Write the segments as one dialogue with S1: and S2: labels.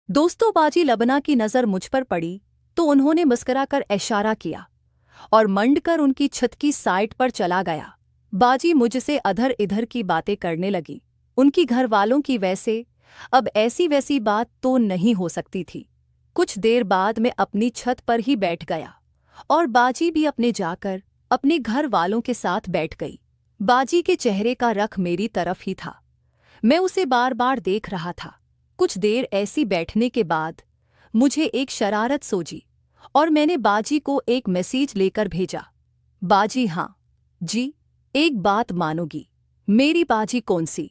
S1: दोस्तों, बाजी लबना की नज़र मुझ पर पड़ी तो उन्होंने मुस्कुराकर इशारा किया और मंडकर उनकी छत की साइड पर चला गया। बाजी मुझसे अधर इधर की बातें करने लगी। उनकी घर वालों की वैसे अब ऐसी वैसी बात तो नहीं हो सकती थी। कुछ देर बाद मैं अपनी छत पर ही बैठ गया और बाजी भी अपने जाकर अपने घर वालों के साथ बैठ गई। बाजी के चेहरे का रख मेरी तरफ ही था। मैं उसे बार बार देख रहा था। कुछ देर ऐसी बैठने के बाद मुझे एक शरारत सूझी और मैंने बाजी को एक मैसेज लेकर भेजा। बाजी, हाँ जी, एक बात मानोगी? मेरी बाजी, कौन सी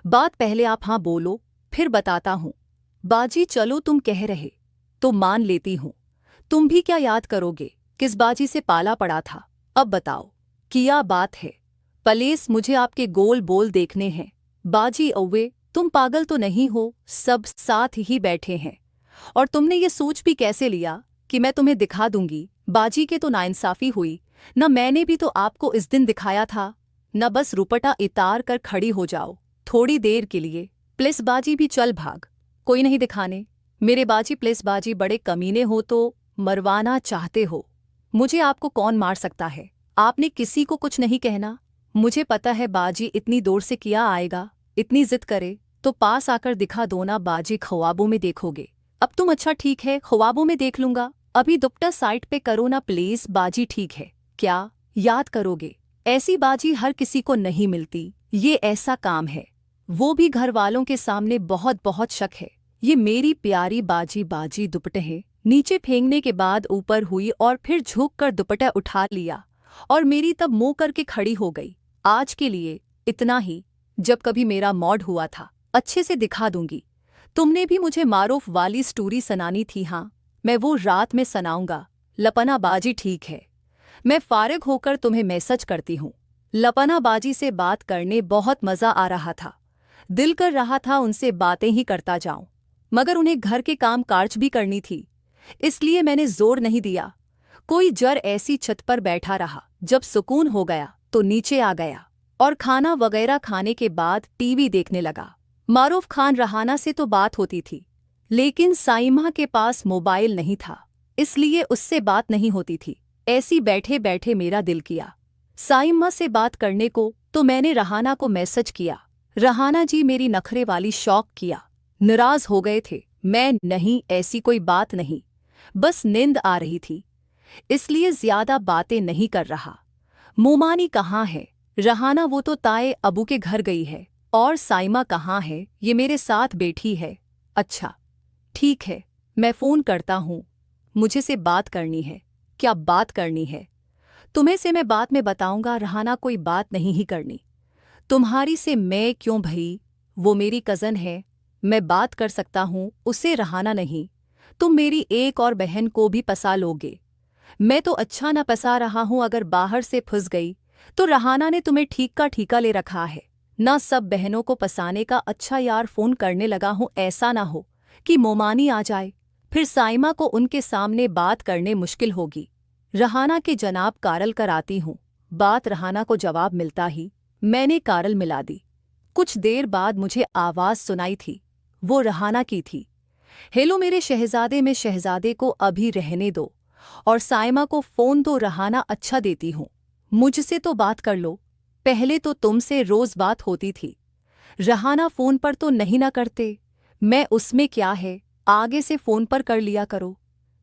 S1: बात? पहले आप हाँ बोलो, फिर बताता हूँ। बाजी, चलो तुम कह रहे तो मान लेती हूँ। तुम भी क्या याद करोगे किस बाजी से पाला पड़ा था? अब बताओ क्या बात है? प्लीज मुझे आपके गोल बोल देखने हैं। बाजी, औवे तुम पागल तो नहीं हो? सब साथ ही बैठे हैं और तुमने ये सोच भी कैसे लिया कि मैं तुम्हें दिखा दूंगी? बाजी के तो नाइंसाफी हुई न। मैंने भी तो आपको इस दिन दिखाया था न। बस रुपटा इतार कर खड़ी हो जाओ थोड़ी देर के लिए प्लीज। बाजी भी चल भाग, कोई नहीं दिखाने। मेरे बाजी, प्लीज बाजी, बड़े कमीने हो तो मरवाना चाहते हो मुझे? आपको कौन मार सकता है? आपने किसी को कुछ नहीं कहना। मुझे पता है बाजी इतनी दूर से किया आएगा। इतनी जिद करे तो पास आकर दिखा दो ना। बाजी, ख्वाबों में देखोगे? अब तुम अच्छा ठीक है, ख्वाबों में देख लूंगा। अभी दुपट्टा साइड पे करो ना प्लीज। बाजी, ठीक है, क्या याद करोगे? ऐसी बाजी हर किसी को नहीं मिलती। ये ऐसा काम है, वो भी घर वालों के सामने। बहुत बहुत शक है। ये मेरी प्यारी बाजी। बाजी दुपट्टे नीचे फेंकने के बाद ऊपर हुई और फिर झुक कर दुपट्टा उठा लिया और मेरी तब मुंह करके खड़ी हो गई। आज के लिए इतना ही। जब कभी मेरा मॉड हुआ था अच्छे से दिखा दूंगी। तुमने भी मुझे मारूफ वाली स्टोरी सुनानी थी। हाँ, मैं वो रात में सुनाऊंगा। लपना बाजी, ठीक है, मैं फारिग होकर तुम्हें मैसेज करती हूँ। लपना बाजी से बात करने बहुत मज़ा आ रहा था। दिल कर रहा था उनसे बातें ही करता जाऊं, मगर उन्हें घर के काम काज भी करनी थी, इसलिए मैंने जोर नहीं दिया। कोई जर ऐसी छत पर बैठा रहा। जब सुकून हो गया तो नीचे आ गया और खाना वगैरह खाने के बाद टीवी देखने लगा। मारूफ खान रहाना से तो बात होती थी, लेकिन साइमा के पास मोबाइल नहीं था, इसलिए उससे बात नहीं होती थी। ऐसी बैठे बैठे मेरा दिल किया साइमा से बात करने को, तो मैंने रहाना को मैसेज किया। रहाना जी, मेरी नखरे वाली शौक किया। नाराज हो गए थे। मैं, नहीं ऐसी कोई बात नहीं, बस नींद आ रही थी, इसलिए ज्यादा बातें नहीं कर रहा। मोमानी कहाँ है? रहाना, वो तो ताए अबू के घर गई है। और साइमा कहाँ है? ये मेरे साथ बैठी है। अच्छा ठीक है, मैं फ़ोन करता हूँ, मुझे से बात करनी है। क्या बात करनी है? तुम्हें से मैं बाद में बताऊंगा। रहाना, कोई बात नहीं ही करनी तुम्हारी से। मैं क्यों भई? वो मेरी कज़न है, मैं बात कर सकता हूँ उससे। रहाना, नहीं, तुम मेरी एक और बहन को भी फंसा लोगे। मैं तो अच्छा न फंसा रहा हूँ, अगर बाहर से फंस गई तो रहाना ने तुम्हें ठीक का ठीका ले रखा है ना। सब बहनों को फंसाने का। अच्छा यार, फ़ोन करने लगा हूँ, ऐसा ना हो कि मोमानी आ जाए, फिर साइमा को उनके सामने बात करने मुश्किल होगी। रहाना के जनाब, कारल कर आती हूँ। बात रहाना को जवाब मिलता ही मैंने कारल मिला दी। कुछ देर बाद मुझे आवाज़ सुनाई थी, वो रहाना की थी। हेलो मेरे शहजादे, में शहजादे को अभी रहने दो और साइमा को फ़ोन दो। रहाना, अच्छा देती हूँ, मुझसे तो बात कर लो। पहले तो तुमसे रोज़ बात होती थी। रहाना, फ़ोन पर तो नहीं ना करते। मैं, उसमें क्या है, आगे से फ़ोन पर कर लिया करो।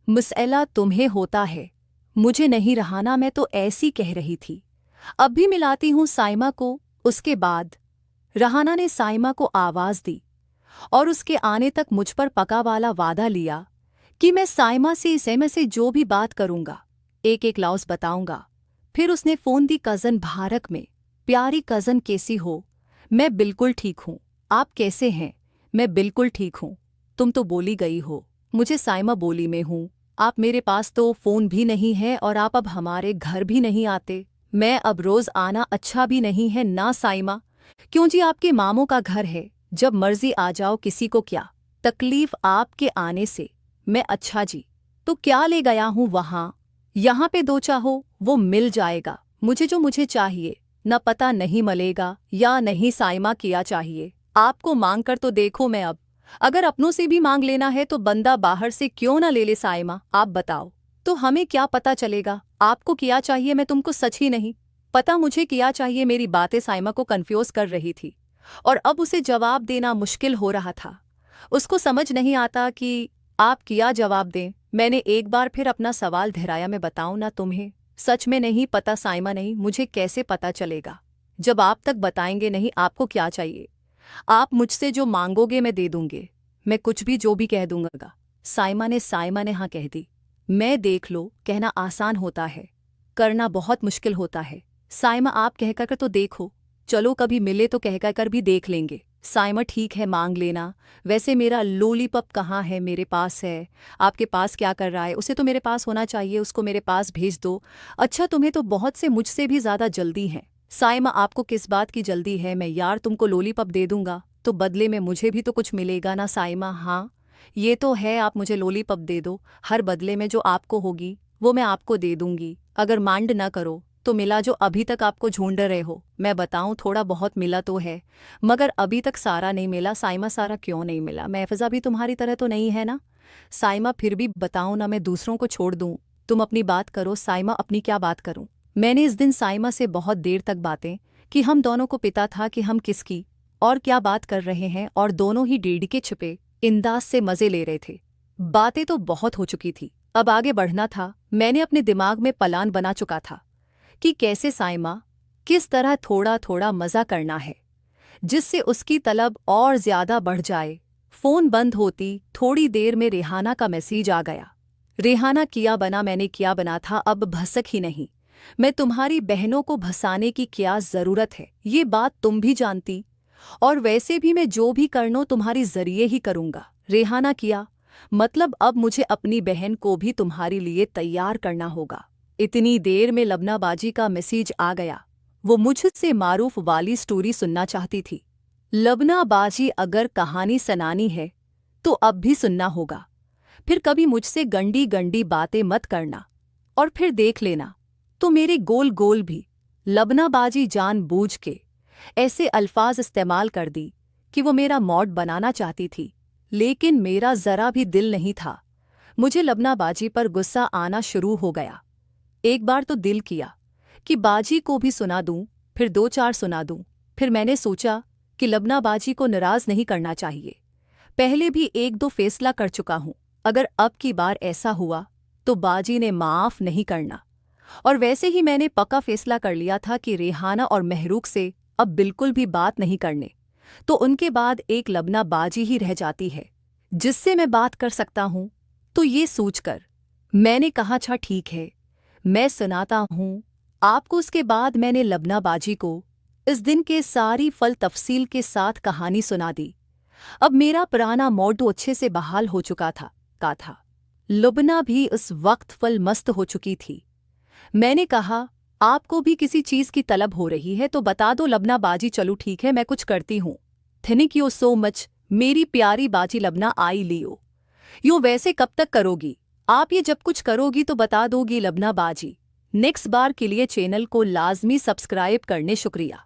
S1: मसला तुम्हें होता है, मुझे नहीं। रहाना, मैं तो ऐसी कह रही थी। अब भी मिलाती हूँ साइमा को। उसके बाद रहाना ने साइमा को आवाज़ दी और उसके आने तक मुझ पर पका वाला वादा लिया कि मैं साइमा से इसे में से जो भी बात करूँगा एक एक लफ्ज़ बताऊँगा। फिर उसने फ़ोन दी। कज़न भारत में, प्यारी कज़न, कैसी हो? मैं बिल्कुल ठीक हूँ, आप कैसे हैं? मैं बिल्कुल ठीक हूँ। तुम तो बोली गई हो। मुझे साइमा बोली में हूँ। आप, मेरे पास तो फ़ोन भी नहीं है और आप अब हमारे घर भी नहीं आते। मैं अब रोज़ आना अच्छा भी नहीं है ना साइमा। क्यों जी, आपके मामों का घर है, जब मर्जी आ जाओ, किसी को क्या तकलीफ आपके आने से। मैं, अच्छा जी, तो क्या ले गया हूँ वहाँ? यहाँ पे दो चाहो वो मिल जाएगा। मुझे जो मुझे चाहिए न पता नहीं मिलेगा या नहीं साइमा, किया चाहिए आपको मांग कर तो देखो। मैं अब अगर अपनों से भी मांग लेना है तो बंदा बाहर से क्यों ना ले ले साइमा, आप बताओ। तो हमें क्या पता चलेगा? आपको क्या चाहिए? मैं तुमको सच ही नहीं पता मुझे क्या चाहिए। मेरी बातें साइमा को कंफ्यूज कर रही थी और अब उसे जवाब देना मुश्किल हो रहा था। उसको समझ नहीं आता कि आप क्या जवाब दें। मैंने एक बार फिर अपना सवाल दोहराया, मैं बताऊं ना तुम्हें सच में नहीं पता साइमा? नहीं, मुझे कैसे पता चलेगा जब आप तक बताएंगे नहीं आपको क्या चाहिए? आप मुझसे जो मांगोगे मैं दे दूंगे, मैं कुछ भी जो भी कह दूंगा। साइमा ने हाँ कह दी। मैं देख लो, कहना आसान होता है, करना बहुत मुश्किल होता है। साइमा आप कह कर तो देखो, चलो कभी मिले तो कह कर भी देख लेंगे। साइमा ठीक है मांग लेना। वैसे मेरा लॉलीपॉप कहाँ है? मेरे पास है। आपके पास क्या कर रहा है? उसे तो मेरे पास होना चाहिए, उसको मेरे पास भेज दो। अच्छा तुम्हें तो बहुत से मुझसे भी ज़्यादा जल्दी है। साइमा आपको किस बात की जल्दी है? मैं यार तुमको लॉलीपॉप दे दूंगा तो बदले में मुझे भी तो कुछ मिलेगा ना साइमा? हाँ ये तो है, आप मुझे लॉलीपॉप दे दो, हर बदले में जो आपको होगी वो मैं आपको दे दूंगी। अगर मांड ना करो तो मिला जो अभी तक आपको ढूंढ रहे हो। मैं बताऊं थोड़ा बहुत मिला तो है, मगर अभी तक सारा नहीं मिला। साइमा सारा क्यों नहीं मिला? महफजा भी तुम्हारी तरह तो नहीं है ना? साइमा फिर भी बताऊं ना, मैं दूसरों को छोड़ दूं? तुम अपनी बात करो। साइमा अपनी क्या बात करूं? मैंने इस दिन साइमा से बहुत देर तक बातें कि हम दोनों को पिता था कि हम किसकी और क्या बात कर रहे हैं, और दोनों ही डेढ़ के छिपे इंदाज से मजे ले रहे थे। बातें तो बहुत हो चुकी थी, अब आगे बढ़ना था। मैंने अपने दिमाग में प्लान बना चुका था कि कैसे साइमा किस तरह थोड़ा थोड़ा मज़ा करना है जिससे उसकी तलब और ज़्यादा बढ़ जाए। फ़ोन बंद होती थोड़ी देर में रेहाना का मैसेज आ गया। रेहाना किया बना, मैंने किया बना था, अब भसक ही नहीं। मैं तुम्हारी बहनों को भसाने की क्या ज़रूरत है, ये बात तुम भी जानती, और वैसे भी मैं जो भी करनो तुम्हारी जरिए ही करूँगा। रेहाना किया मतलब अब मुझे अपनी बहन को भी तुम्हारे लिए तैयार करना होगा। इतनी देर में लबना बाजी का मैसेज आ गया। वो मुझसे मारूफ वाली स्टोरी सुनना चाहती थी। लबना बाजी अगर कहानी सुनानी है तो अब भी सुनना होगा। फिर कभी मुझसे गंदी गंदी बातें मत करना, और फिर देख लेना तो मेरे गोल गोल भी। लबना बाजी जानबूझ के ऐसे अल्फाज इस्तेमाल कर दी कि वो मेरा मॉड बनाना चाहती थी, लेकिन मेरा ज़रा भी दिल नहीं था। मुझे लबना बाजी पर गुस्सा आना शुरू हो गया। एक बार तो दिल किया कि बाजी को भी सुना दूं, फिर दो चार सुना दूं। फिर मैंने सोचा कि लबना बाजी को नाराज़ नहीं करना चाहिए। पहले भी एक दो फैसला कर चुका हूं, अगर अब की बार ऐसा हुआ तो बाजी ने माफ़ नहीं करना। और वैसे ही मैंने पक्का फैसला कर लिया था कि रेहाना और महरूख से अब बिल्कुल भी बात नहीं करने। तो उनके बाद एक लबना बाजी ही रह जाती है जिससे मैं बात कर सकता हूं। तो ये सोचकर मैंने कहा अच्छा ठीक है, मैं सुनाता हूं आपको। उसके बाद मैंने लबना बाजी को इस दिन के सारी फल तफसील के साथ कहानी सुना दी। अब मेरा पुराना मोटो अच्छे से बहाल हो चुका था। लुबना भी उस वक्त फल मस्त हो चुकी थी। मैंने कहा आपको भी किसी चीज़ की तलब हो रही है तो बता दो लबना बाजी। चलो ठीक है, मैं कुछ करती हूँ। थैंक यू सो मच मेरी प्यारी बाजी लबना आई लियो। यो वैसे कब तक करोगी आप? ये जब कुछ करोगी तो बता दोगी लबना बाजी। नेक्स्ट बार के लिए चैनल को लाजमी सब्सक्राइब करने शुक्रिया।